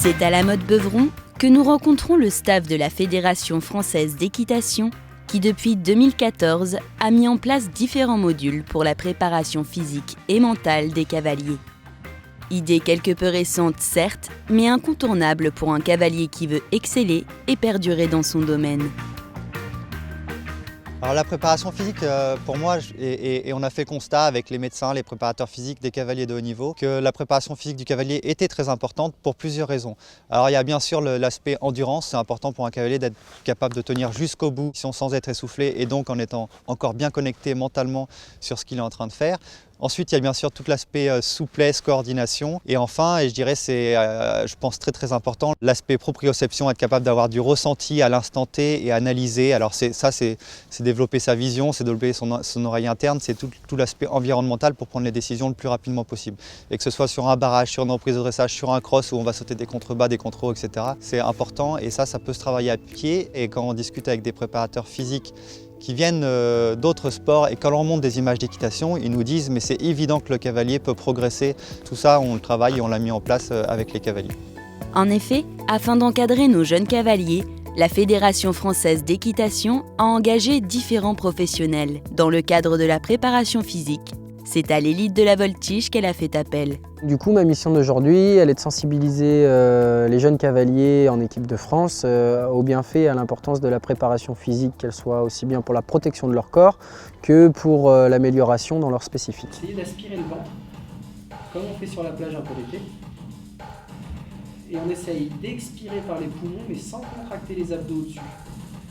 C'est à la Motte Beuvron que nous rencontrons le staff de la Fédération française d'équitation qui, depuis 2014, a mis en place différents modules pour la préparation physique et mentale des cavaliers. Idée quelque peu récente, certes, mais incontournable pour un cavalier qui veut exceller et perdurer dans son domaine. Alors la préparation physique, pour moi, et on a fait constat avec les médecins, les préparateurs physiques des cavaliers de haut niveau, que la préparation physique du cavalier était très importante pour plusieurs raisons. Alors il y a bien sûr l'aspect endurance, c'est important pour un cavalier d'être capable de tenir jusqu'au bout sans être essoufflé et donc en étant encore bien connecté mentalement sur ce qu'il est en train de faire. Ensuite, il y a bien sûr tout l'aspect souplesse, coordination. Et enfin, et je dirais c'est, je pense, très important, l'aspect proprioception, être capable d'avoir du ressenti à l'instant T et analyser. Alors c'est développer sa vision, c'est développer son oreille interne, c'est tout l'aspect environnemental pour prendre les décisions le plus rapidement possible. Et que ce soit sur un barrage, sur une reprise de dressage, sur un cross où on va sauter des contrebas, des contre-hauts, etc. C'est important et ça peut se travailler à pied. Et quand on discute avec des préparateurs physiques qui viennent d'autres sports et quand on montre des images d'équitation, ils nous disent mais c'est évident que le cavalier peut progresser. Tout ça, on le travaille et on l'a mis en place avec les cavaliers. En effet, afin d'encadrer nos jeunes cavaliers, la Fédération française d'équitation a engagé différents professionnels dans le cadre de la préparation physique. C'est à l'élite de la voltige qu'elle a fait appel. Du coup, ma mission d'aujourd'hui, elle est de sensibiliser les jeunes cavaliers en équipe de France aux bienfaits et à l'importance de la préparation physique, qu'elle soit aussi bien pour la protection de leur corps que pour l'amélioration dans leur spécifique. Essayez d'aspirer le ventre, comme on fait sur la plage un peu l'été. Et on essaye d'expirer par les poumons, mais sans contracter les abdos au-dessus.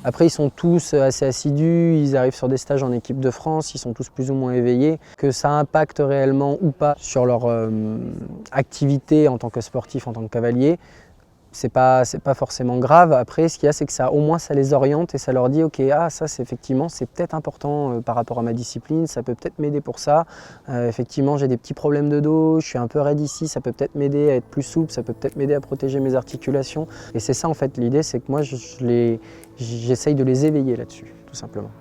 Après, ils sont tous assez assidus, ils arrivent sur des stages en équipe de France, ils sont tous plus ou moins éveillés. Que ça impacte réellement ou pas sur leur activité en tant que sportif, en tant que cavalier, c'est pas forcément grave. Après, ce qu'il y a, c'est que ça, au moins, ça les oriente et ça leur dit « Ok, ça, c'est peut-être important par rapport à ma discipline, ça peut peut-être m'aider pour ça. Effectivement, j'ai des petits problèmes de dos, je suis un peu raide ici, ça peut peut-être m'aider à être plus souple, ça peut peut-être m'aider à protéger mes articulations. » Et c'est ça, en fait, l'idée, c'est que moi, j'essaye de les éveiller là-dessus, tout simplement.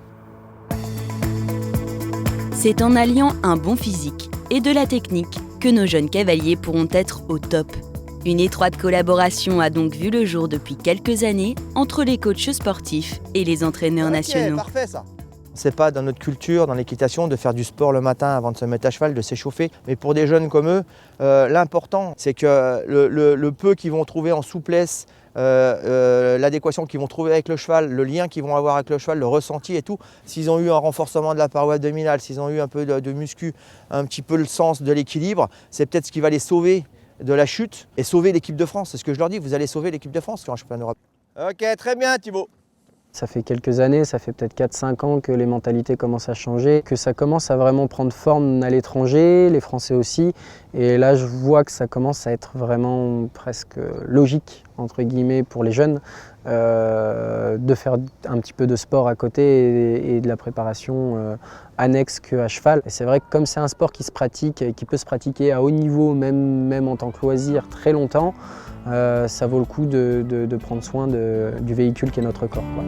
C'est en alliant un bon physique et de la technique que nos jeunes cavaliers pourront être au top. Une étroite collaboration a donc vu le jour depuis quelques années entre les coachs sportifs et les entraîneurs nationaux. Parfait ça. C'est pas dans notre culture, dans l'équitation, de faire du sport le matin avant de se mettre à cheval, de s'échauffer. Mais pour des jeunes comme eux, l'important, c'est que le peu qu'ils vont trouver en souplesse, l'adéquation qu'ils vont trouver avec le cheval, le lien qu'ils vont avoir avec le cheval, le ressenti et tout, s'ils ont eu un renforcement de la paroi abdominale, s'ils ont eu un peu de muscu, un petit peu le sens de l'équilibre, c'est peut-être ce qui va les sauver de la chute et sauver l'équipe de France. C'est ce que je leur dis, vous allez sauver l'équipe de France sur un championnat d'Europe. Ok, très bien Thibaut. Ça fait quelques années, ça fait peut-être 4-5 ans que les mentalités commencent à changer, que ça commence à vraiment prendre forme à l'étranger, les Français aussi. Et là, je vois que ça commence à être vraiment presque logique, entre guillemets, pour les jeunes, de faire un petit peu de sport à côté et de la préparation annexe qu'à cheval. Et c'est vrai que comme c'est un sport qui se pratique et qui peut se pratiquer à haut niveau, même en tant que loisir, très longtemps, ça vaut le coup de prendre soin du véhicule qui est notre corps, quoi.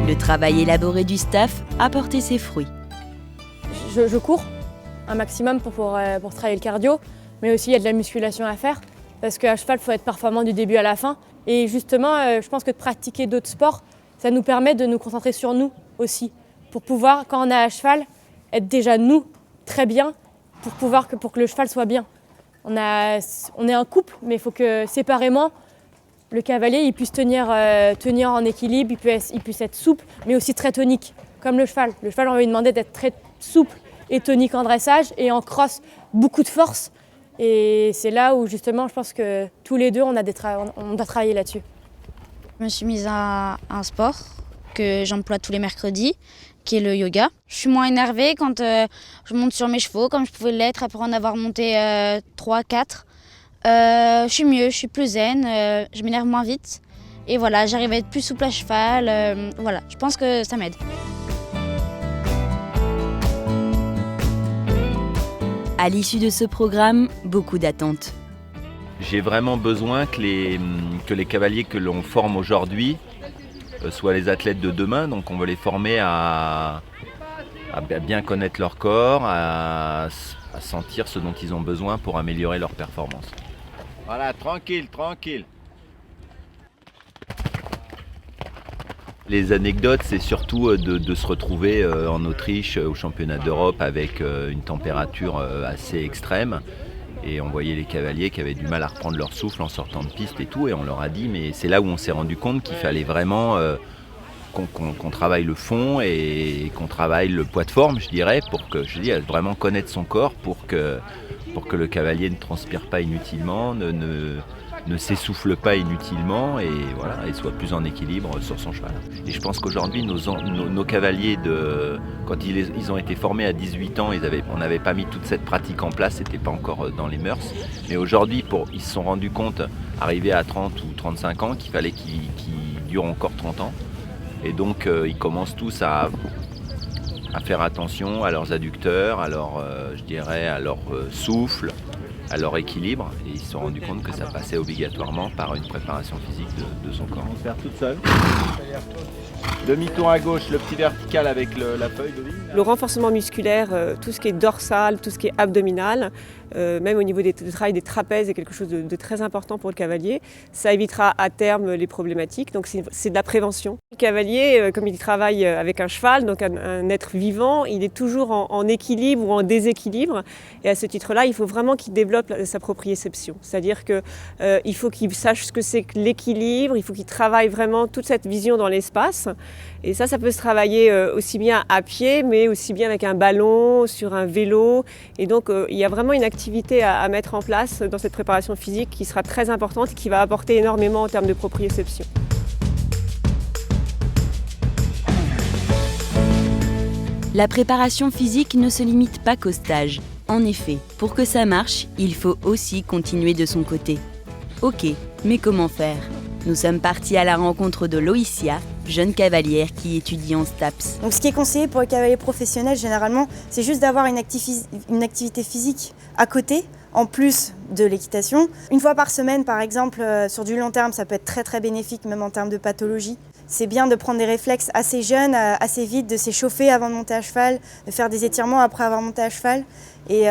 Le travail élaboré du staff a porté ses fruits. Je cours un maximum pour travailler le cardio, mais aussi il y a de la musculation à faire, parce qu'à cheval, il faut être performant du début à la fin. Et justement, je pense que de pratiquer d'autres sports, ça nous permet de nous concentrer sur nous aussi, pour pouvoir, quand on est à cheval, être déjà nous très bien, pour que le cheval soit bien. On est un couple, mais il faut que séparément, le cavalier il puisse tenir en équilibre, il puisse être souple, mais aussi très tonique, comme le cheval. Le cheval, on va lui demander d'être très souple et tonique en dressage, et en cross, beaucoup de force. Et c'est là où justement, je pense que tous les deux, on doit travailler là-dessus. Je me suis mise à un sport que j'emploie tous les mercredis, qui est le yoga. Je suis moins énervée quand je monte sur mes chevaux, comme je pouvais l'être après en avoir monté 3-4. Je suis mieux, je suis plus zen, je m'énerve moins vite. Et voilà, j'arrive à être plus souple à cheval. Voilà, je pense que ça m'aide. À l'issue de ce programme, beaucoup d'attentes. J'ai vraiment besoin que les cavaliers que l'on forme aujourd'hui soient les athlètes de demain. Donc on veut les former à bien connaître leur corps, à à sentir ce dont ils ont besoin pour améliorer leur performance. Voilà, tranquille, tranquille. Les anecdotes, c'est surtout de se retrouver en Autriche au championnat d'Europe avec une température assez extrême. Et on voyait les cavaliers qui avaient du mal à reprendre leur souffle en sortant de piste et tout. Et on leur a dit, mais c'est là où on s'est rendu compte qu'il fallait vraiment qu'on travaille le fond et qu'on travaille le poids de forme, je dirais, pour que, vraiment connaître son corps pour que le cavalier ne transpire pas inutilement, ne s'essouffle pas inutilement et voilà, et soit plus en équilibre sur son cheval. Et je pense qu'aujourd'hui, nos cavaliers, quand ils ont été formés à 18 ans, on n'avait pas mis toute cette pratique en place, c'était pas encore dans les mœurs. Mais aujourd'hui, ils se sont rendus compte, arrivés à 30 ou 35 ans, qu'il fallait qu'ils durent encore 30 ans. Et donc, ils commencent tous à faire attention à leurs adducteurs, à leur souffle, à leur équilibre, et ils se sont rendus compte que ça passait obligatoirement par une préparation physique de son corps. On va faire toute seule. Demi-tour à gauche, le petit vertical avec la feuille de ligne. Le renforcement musculaire, tout ce qui est dorsal, tout ce qui est abdominal, même au niveau du travail des trapèzes est quelque chose de très important pour le cavalier. Ça évitera à terme les problématiques, donc c'est de la prévention. Le cavalier, comme il travaille avec un cheval, donc un être vivant, il est toujours en équilibre ou en déséquilibre. Et à ce titre-là, il faut vraiment qu'il développe sa proprioception. C'est-à-dire qu'il faut qu'il sache ce que c'est que l'équilibre, il faut qu'il travaille vraiment toute cette vision dans l'espace. Et ça peut se travailler aussi bien à pied, mais aussi bien avec un ballon, sur un vélo. Et donc, il y a vraiment une activité à mettre en place dans cette préparation physique qui sera très importante et qui va apporter énormément en termes de proprioception. La préparation physique ne se limite pas qu'au stage. En effet, pour que ça marche, il faut aussi continuer de son côté. Ok, mais comment faire ? Nous sommes partis à la rencontre de Loïcia, jeune cavalière qui étudie en STAPS. Donc ce qui est conseillé pour les cavaliers professionnels, généralement, c'est juste d'avoir une activité physique à côté, en plus de l'équitation. Une fois par semaine, par exemple, sur du long terme, ça peut être très très bénéfique, même en termes de pathologie. C'est bien de prendre des réflexes assez jeunes, assez vite, de s'échauffer avant de monter à cheval, de faire des étirements après avoir monté à cheval et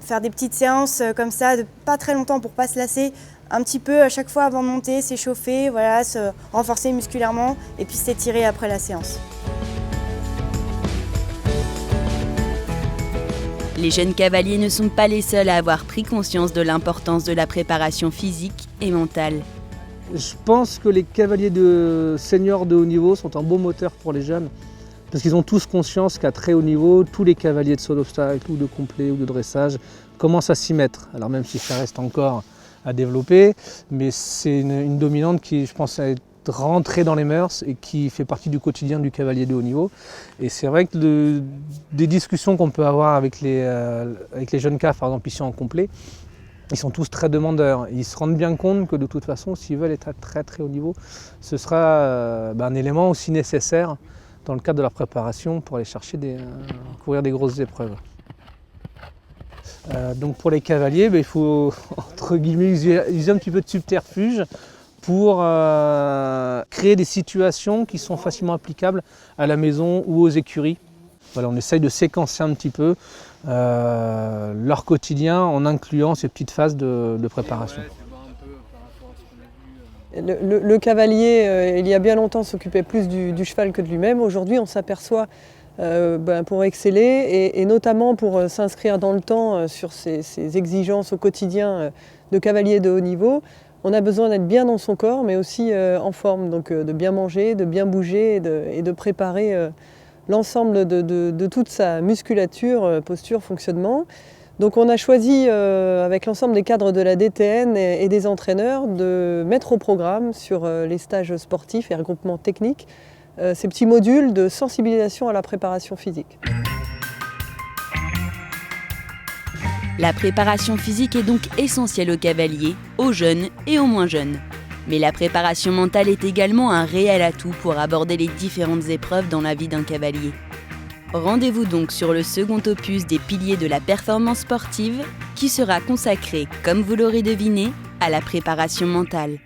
faire des petites séances comme ça, de pas très longtemps pour pas se lasser, un petit peu à chaque fois avant de monter, s'échauffer, voilà, se renforcer musculairement et puis s'étirer après la séance. Les jeunes cavaliers ne sont pas les seuls à avoir pris conscience de l'importance de la préparation physique et mentale. Je pense que les cavaliers de seniors de haut niveau sont un beau moteur pour les jeunes, parce qu'ils ont tous conscience qu'à très haut niveau, tous les cavaliers de saut d'obstacle ou de complet ou de dressage commencent à s'y mettre. Alors même si ça reste encore à développer, mais c'est une dominante qui, je pense, est rentrée dans les mœurs et qui fait partie du quotidien du cavalier de haut niveau. Et c'est vrai que des discussions qu'on peut avoir avec les jeunes caves, par exemple ici en complet, ils sont tous très demandeurs. Ils se rendent bien compte que de toute façon, s'ils veulent être à très très haut niveau, ce sera un élément aussi nécessaire dans le cadre de leur préparation pour aller chercher courir des grosses épreuves. Donc pour les cavaliers, il faut entre guillemets user un petit peu de subterfuge pour créer des situations qui sont facilement applicables à la maison ou aux écuries. Voilà, on essaye de séquencer un petit peu leur quotidien en incluant ces petites phases de préparation. Le cavalier, il y a bien longtemps, s'occupait plus du cheval que de lui-même. Aujourd'hui, on s'aperçoit pour exceller et notamment pour s'inscrire dans le temps sur ces exigences au quotidien de cavalier de haut niveau, on a besoin d'être bien dans son corps, mais aussi en forme, donc de bien manger, de bien bouger et de préparer l'ensemble de toute sa musculature, posture, fonctionnement. Donc on a choisi, avec l'ensemble des cadres de la DTN et des entraîneurs, de mettre au programme sur les stages sportifs et regroupements techniques ces petits modules de sensibilisation à la préparation physique. La préparation physique est donc essentielle aux cavaliers, aux jeunes et aux moins jeunes. Mais la préparation mentale est également un réel atout pour aborder les différentes épreuves dans la vie d'un cavalier. Rendez-vous donc sur le second opus des piliers de la performance sportive qui sera consacré, comme vous l'aurez deviné, à la préparation mentale.